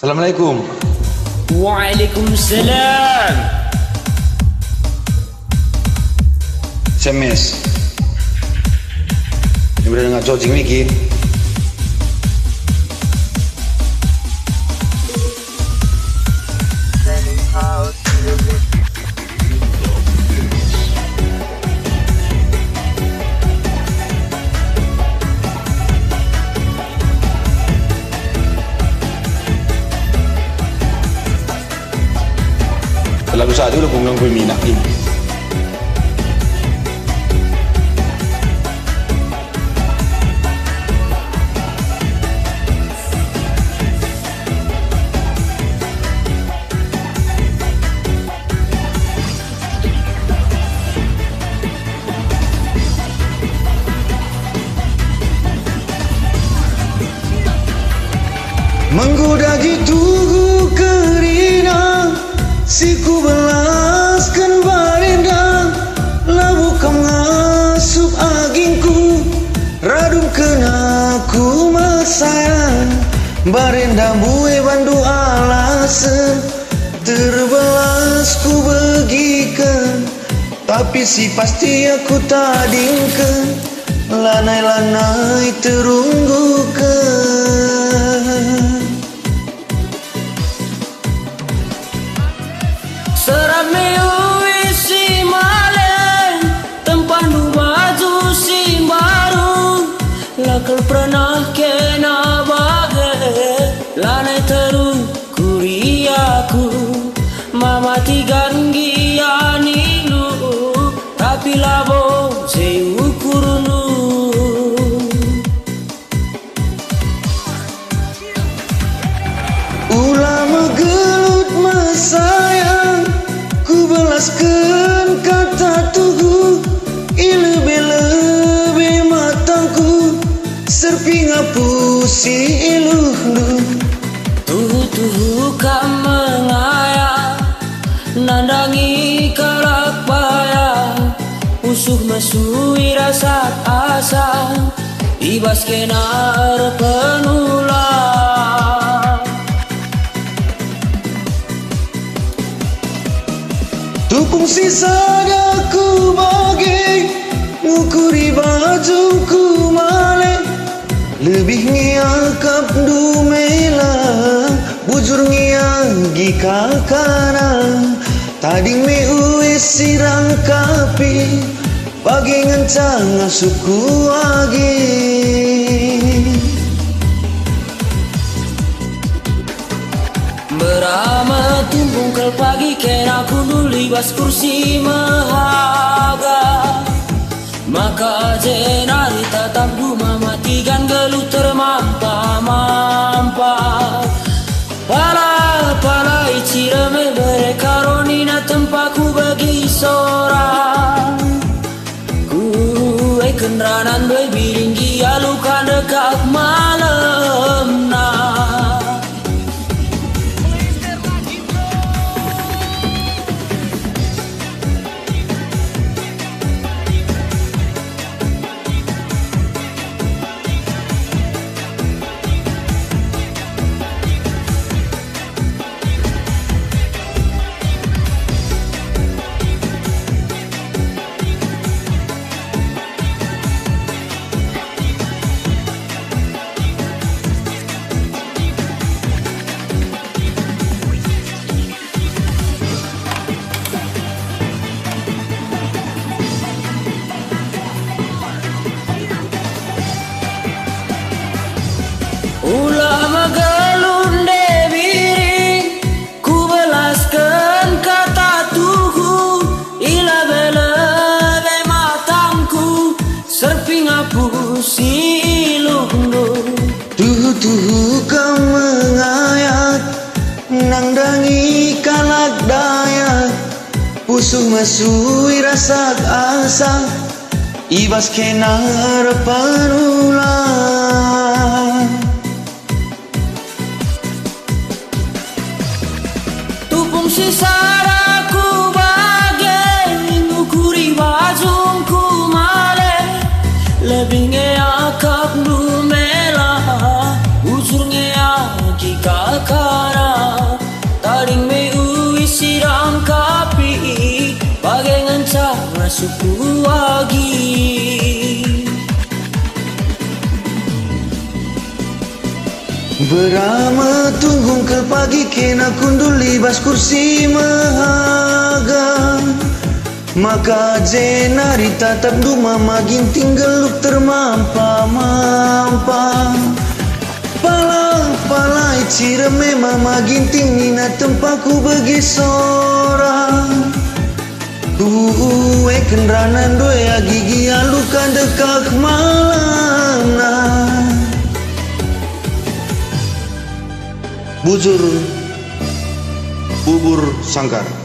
Assalamualaikum. Waalaikumsalam. SMS. Ni boleh dengar cocing mikir. Lagu satu udah pulang gue minat ini. Menggodagi tugu kerina, siku belaskan barinda, labu kam ngasup agingku, radum kena ku masayan, barinda bue bandu alasan, terbelas ku begikan, tapi si pasti aku tadingkan, lanai-lanai terunggukan. Serame si malen, tempandu baju si baru, lakal pernah kena bagai, lanai terung kuriaku, mama tigan gianilu, tapi labo saya ukurunu. Ulama gelut masayang, ku belaskan kata tugu, ilebe-lebe matangku, serping apusi iluhlu. Tuhu-tuhu kam mengayang, nandangi kalak bayang, usuh mesui rasa asa, ibas kenar penulang. Tupung sisa daku bagi, ngukuri bajuku male, lebih ngiakap dumela, bujur ngiagi kakana, tading me uis sirang kapi, bagi ngencang asuku agi. Berama tumbung kel pagi kena kundu libas kursi mahaga, maka jenari tatap guma matikan gelut termampa-mampa. Pala icirame berekaroni na tempaku bagi seorang, kue kendranan doi biringgi alukan dekat malam na. Ulama gelunde biring, ku belaskan kata tuhu, ilebe-lebe matangku, serping apusi iluhnu. Tuhu-tuhu kau mengayat, nangdangi kalak dayat, pusuh mesui rasak asa, ibas kenar panulang. Tupung sisaraku bagai, ngukuri bajungku male, lebih ngeakap dumela, ujurnya jika kara. suku lagi. Berama tunggung ke pagi kena kundul libas kursi mahaga. Maka jenari tatap duma magin tinggal luk termampa-mampa. Pala cira memang magin tingina tempaku bagi seorang. Kendranan doya gigi alukan dekak malam nah. Bujur bubur sangkar.